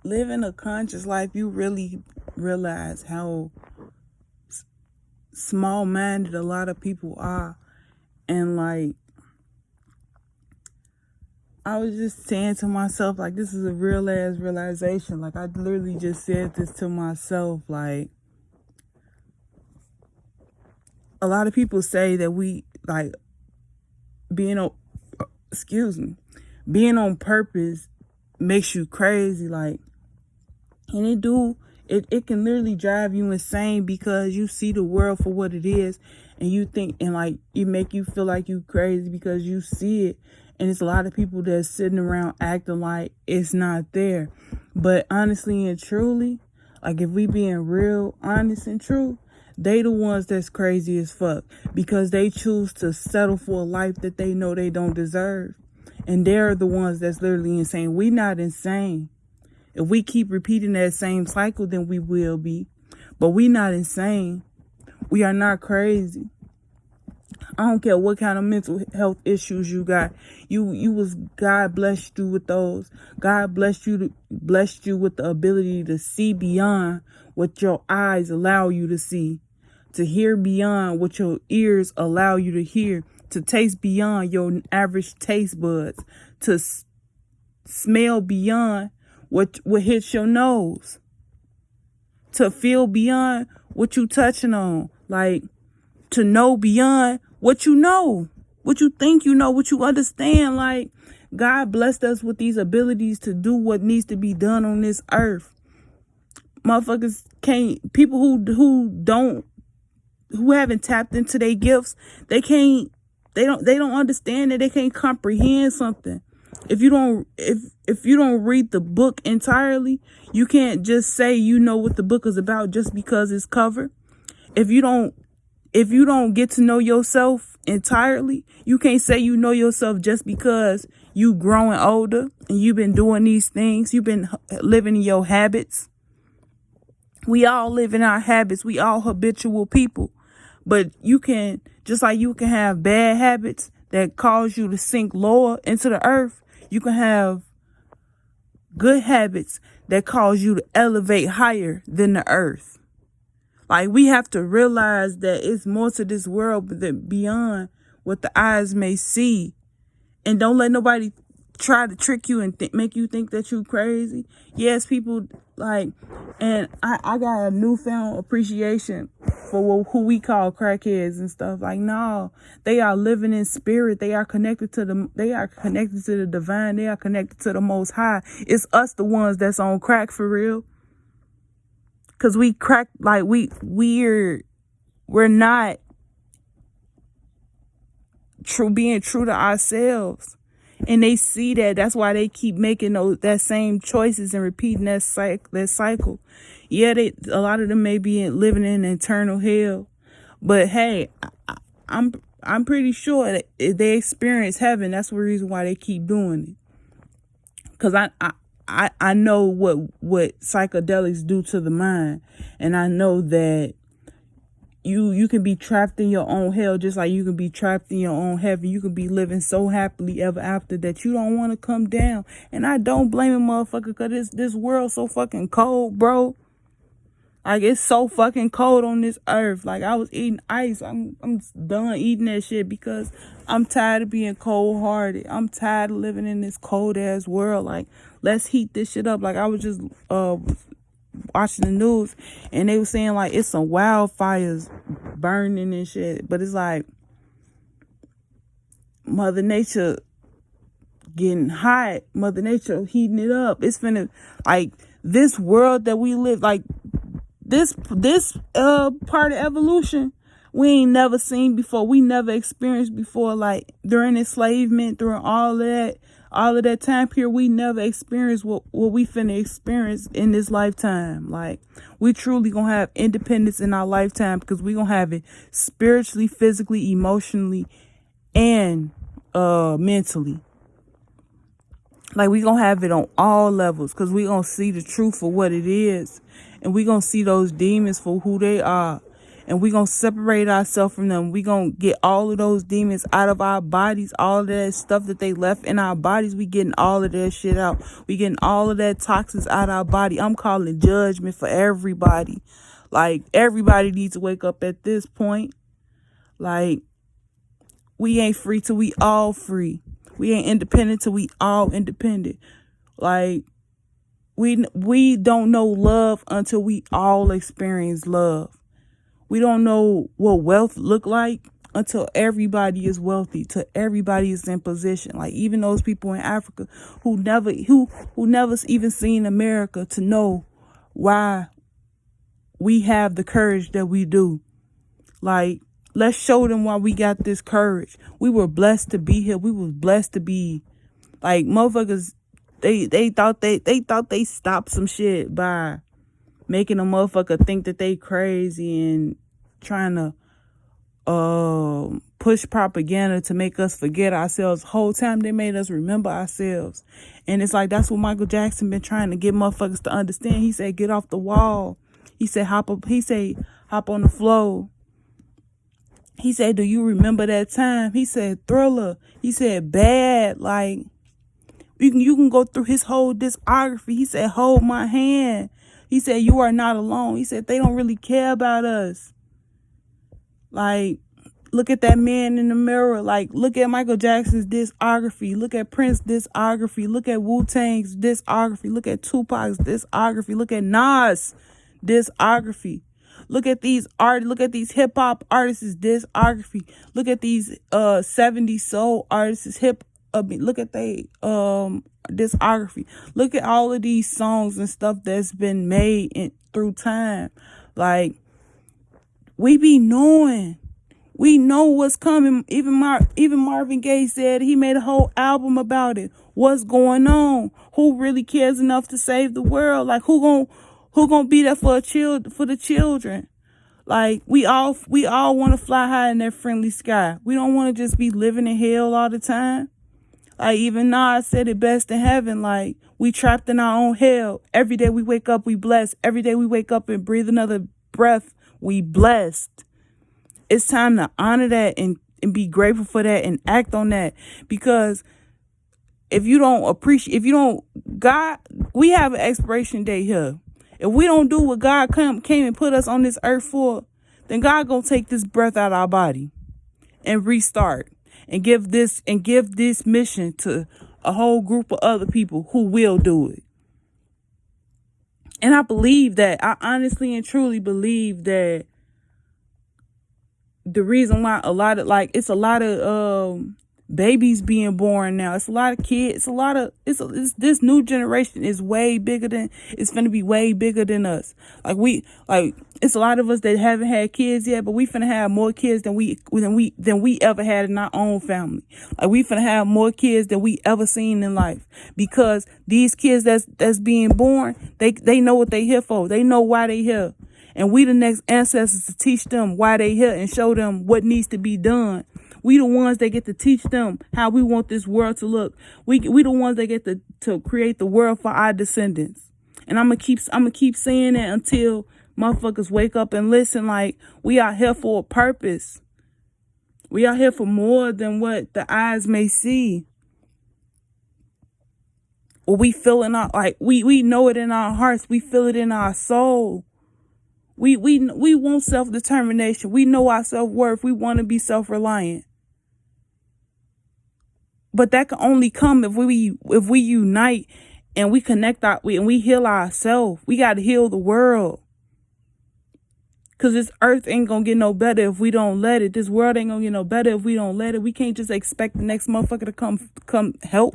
living a conscious life, you really realize how small-minded a lot of people are. And like, I was just saying to myself, like, this is a real ass realization. Like, I literally just said this to myself. Like, a lot of people say that we, like, being on, being on purpose makes you crazy. Like, and it can literally drive you insane because you see the world for what it is, and you think, and like, it make you feel like you crazy because you see it. And it's a lot of people that's sitting around acting like it's not there. But honestly and truly, like, if we being real, honest and true, they the ones that's crazy as fuck because they choose to settle for a life that they know they don't deserve. And they're the ones that's literally insane. We not insane. If we keep repeating that same cycle, then we will be. But we not insane. We are not crazy. I don't care what kind of mental health issues you got. God blessed you with those. God blessed you with the ability to see beyond what your eyes allow you to see, to hear beyond what your ears allow you to hear, to taste beyond your average taste buds, to smell beyond what hits your nose, to feel beyond what you touching on, like, to know beyond what you know, what you think you know, what you understand. Like, God blessed us with these abilities to do what needs to be done on this earth. Motherfuckers can't, people who haven't tapped into their gifts, they don't understand it. They can't comprehend something. If you don't read the book entirely, you can't just say you know what the book is about just because it's covered. If you don't get to know yourself entirely, you can't say you know yourself just because you growing older and you've been doing these things. You've been living in your habits. We all live in our habits. We all habitual people. But you can, just like you can have bad habits that cause you to sink lower into the earth, you can have good habits that cause you to elevate higher than the earth. Like, we have to realize that it's more to this world than beyond what the eyes may see. And don't let nobody try to trick you and make you think that you crazy. Yes, people, like, and I got a newfound appreciation for who we call crackheads and stuff. Like, no, they are living in spirit. They are connected to the divine. They are connected to the Most High. It's us, the ones that's on crack for real. Cause we crack, like, we're not being true to ourselves. And they see that. That's why they keep making that same choices and repeating that cycle. Yeah, a lot of them may be living in eternal hell, but hey, I'm pretty sure that if they experience heaven, that's the reason why they keep doing it. Cause I know what psychedelics do to the mind, and I know that you can be trapped in your own hell just like you can be trapped in your own heaven. You can be living so happily ever after that you don't want to come down. And I don't blame a motherfucker, because this world's so fucking cold, bro. Like, it's so fucking cold on this earth. Like, I was eating ice. I'm done eating that shit because I'm tired of being cold-hearted. I'm tired of living in this cold-ass world. Like, let's heat this shit up. Like, I was just watching the news, and they were saying, like, it's some wildfires burning and shit. But it's like, Mother Nature getting hot. Mother Nature heating it up. It's finna, like, this world that we live, like, this part of evolution we ain't never seen before. We never experienced before. Like, during enslavement, during all of that time period, we never experienced what we finna experience in this lifetime. Like, we truly gonna have independence in our lifetime, because we gonna have it spiritually, physically, emotionally, and mentally. Like, we gonna have it on all levels, because we gonna see the truth for what it is. And we gonna see those demons for who they are. and we gonna separate ourselves from them. We gonna get all of those demons out of our bodies, all of that stuff that they left in our bodies. We getting all of that shit out. We getting all of that toxins out of our body. I'm calling judgment for everybody. Like, everybody needs to wake up at this point. Like, we ain't free till we all free. We ain't independent till we all independent. Like, we don't know love until we all experience love. We don't know what wealth look like until everybody is wealthy, till everybody is in position. Like, even those people in Africa who never even seen America, to know why we have the courage that we do. Like, let's show them why we got this courage. We were blessed to be here. We was blessed to be, like, motherfuckers. They thought they stopped some shit by making a motherfucker think that they crazy and trying to push propaganda to make us forget ourselves. The whole time they made us remember ourselves. And it's like, that's what Michael Jackson been trying to get motherfuckers to understand. He said, get off the wall. He said, hop up. He said, hop on the floor. He said, do you remember that time? He said, Thriller. He said, Bad. Like, you can go through his whole discography. He said, hold my hand. He said, you are not alone. He said, they don't really care about us. Like, look at that man in the mirror. Like, look at Michael Jackson's discography. Look at Prince's discography. Look at Wu-Tang's discography. Look at Tupac's discography. Look at Nas' discography. Look at these look at these hip hop artists' discography. Look at these 70s soul artists' look at they discography. Look at all of these songs and stuff that's been made through time. Like, we be knowing. We know what's coming. Even Marvin Gaye said he made a whole album about it. What's going on? Who really cares enough to save the world? Like, who gonna be there for the children? Like, we all want to fly high in that friendly sky. We don't want to just be living in hell all the time. Like, even Nas said it best in heaven. Like, we trapped in our own hell. Every day we wake up, we blessed. Every day we wake up and breathe another breath, we blessed. It's time to honor that and be grateful for that and act on that. Because if you don't, God, we have an expiration date here. If we don't do what God came and put us on this earth for, then God gonna take this breath out of our body and restart and give this mission to a whole group of other people who will do it. And I believe that, I honestly and truly believe that the reason why it's a lot of babies being born now. It's a lot of kids. It's this new generation is way bigger than, it's finna be way bigger than us. It's a lot of us that haven't had kids yet, but we finna have more kids than we ever had in our own family. Like, we finna have more kids than we ever seen in life, because these kids that's being born, they know what they here for. They know why they here. And we the next ancestors to teach them why they here and show them what needs to be done. We the ones that get to teach them how we want this world to look. We the ones that get to create the world for our descendants. And I'm gonna keep saying that until motherfuckers wake up and listen. Like, we are here for a purpose. We are here for more than what the eyes may see. Or we feel in our, like, we know it in our hearts. We feel it in our soul. We want self-determination. We know our self-worth. We want to be self-reliant. But that can only come if we unite and we connect and we heal ourselves. We got to heal the world. Because this earth ain't going to get no better if we don't let it. This world ain't going to get no better if we don't let it. We can't just expect the next motherfucker to come help.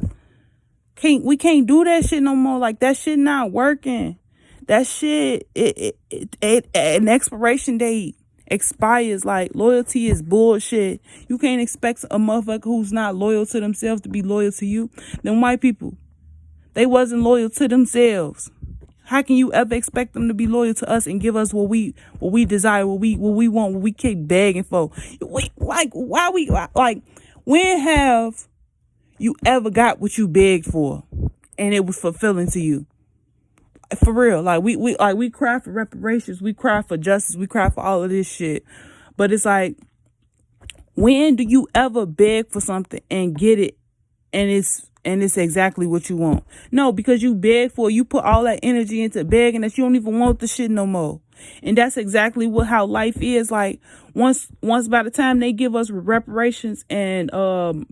We can't do that shit no more. Like, that shit not working. That shit, an expiration date expires. Like, loyalty is bullshit. You can't expect a motherfucker who's not loyal to themselves to be loyal to you. Them white people, they wasn't loyal to themselves. How can you ever expect them to be loyal to us and give us what we desire, what we want, what we keep begging for? When have you ever got what you begged for and it was fulfilling to you? For real. Like we cry for reparations, we cry for justice, we cry for all of this shit. But it's like, when do you ever beg for something and get it and it's exactly what you want? No, because you beg for it, you put all that energy into begging that you don't even want the shit no more. And that's exactly how life is. Like, once by the time they give us reparations and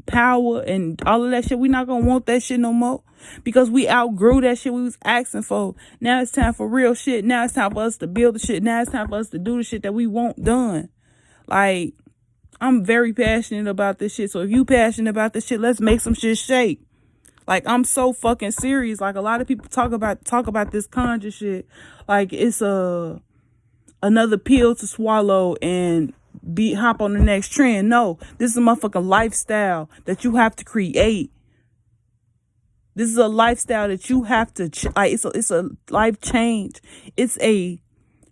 power and all of that shit, we not gonna want that shit no more, because we outgrew that shit we was asking for. Now it's time for real shit. Now it's time for us to build the shit. Now it's time for us to do the shit that we want done. Like, I'm very passionate about this shit. So if you passionate about this shit, let's make some shit shake. Like, I'm so fucking serious. Like, a lot of people talk about this conjure shit like it's another pill to swallow and hop on the next trend. No, this is a motherfucking lifestyle that you have to create. This is a lifestyle that you have to it's a life change. It's a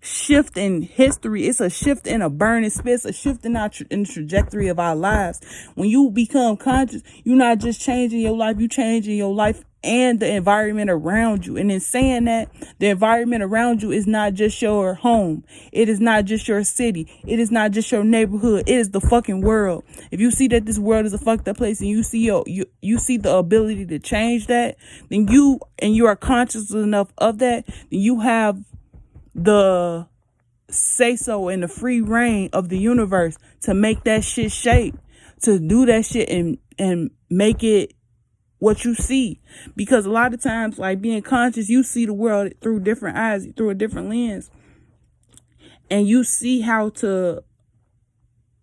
shift in history. It's a shift in a burning space, a shift in in the trajectory of our lives. When you become conscious, you're not just changing your life, you changing your life and the environment around you. And in saying that, the environment around you is not just your home. It is not just your city. It is not just your neighborhood. It is the fucking world. If you see that this world is a fucked up place and you see you see the ability to change that, then you are conscious enough of that, then you have the say so and the free reign of the universe to make that shit shake, to do that shit and make it what you see. Because a lot of times, like, being conscious, you see the world through different eyes, through a different lens, and you see how to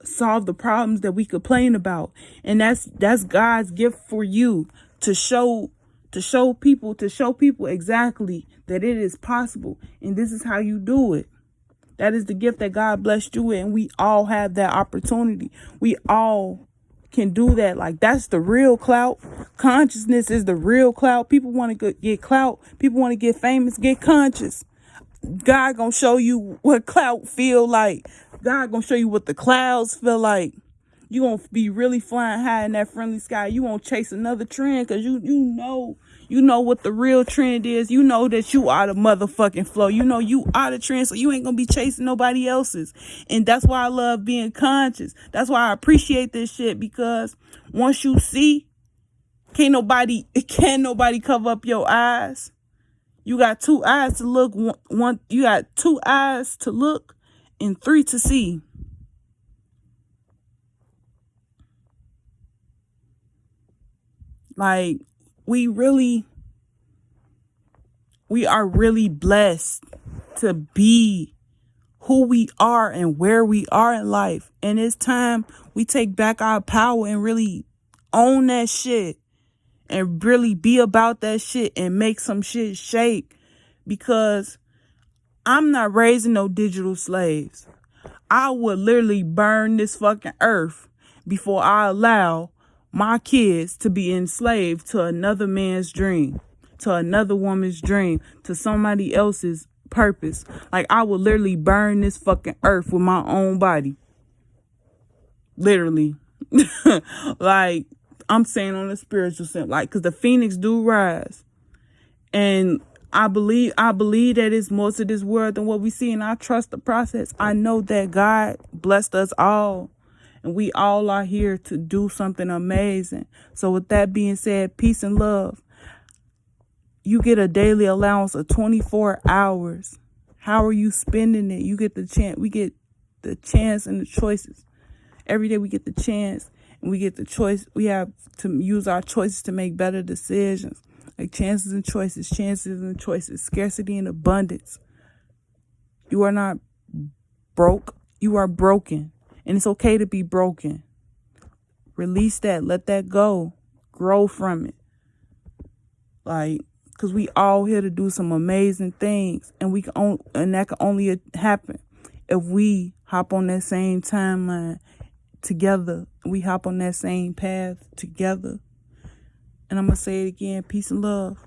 solve the problems that we complain about. And that's God's gift for you, to show people exactly that it is possible, and this is how you do it. That is the gift that God blessed you with, and we all have that opportunity. We all can do that. Like, that's the real clout. Consciousness is the real clout. People want to get clout. People want to get famous. Get conscious. God gonna show you what clout feel like. God gonna show you what the clouds feel like. You gonna be really flying high in that friendly sky. You won't chase another trend, because you know what the real trend is. You know that you are the motherfucking flow. You know you are the trend, so you ain't gonna be chasing nobody else's. And that's why I love being conscious. That's why I appreciate this shit, because once you see, can't nobody cover up your eyes. You got 2 eyes to look. You got 2 eyes to look and 3 to see. Like, we are really blessed to be who we are and where we are in life. And it's time we take back our power and really own that shit and really be about that shit and make some shit shake. Because I'm not raising no digital slaves. I would literally burn this fucking earth before I allow my kids to be enslaved to another man's dream, to another woman's dream, to somebody else's purpose. Like, I would literally burn this fucking earth with my own body. Literally. Like, I'm saying on the spiritual sense, like, because the phoenix do rise. And I believe that it's more to this world than what we see, and I trust the process. I know that God blessed us all, and we all are here to do something amazing. So with that being said, peace and love. You get a daily allowance of 24 hours. How are you spending it? You get the chance. We get the chance and the choices. Every day we get the chance, and we get the choice. We have to use our choices to make better decisions. Like, chances and choices, scarcity and abundance. You are not broke. You are broken. And it's okay to be broken. Release that. Let that go. Grow from it. Like, because we all here to do some amazing things. And that can only happen if we hop on that same timeline together. We hop on that same path together. And I'm going to say it again. Peace and love.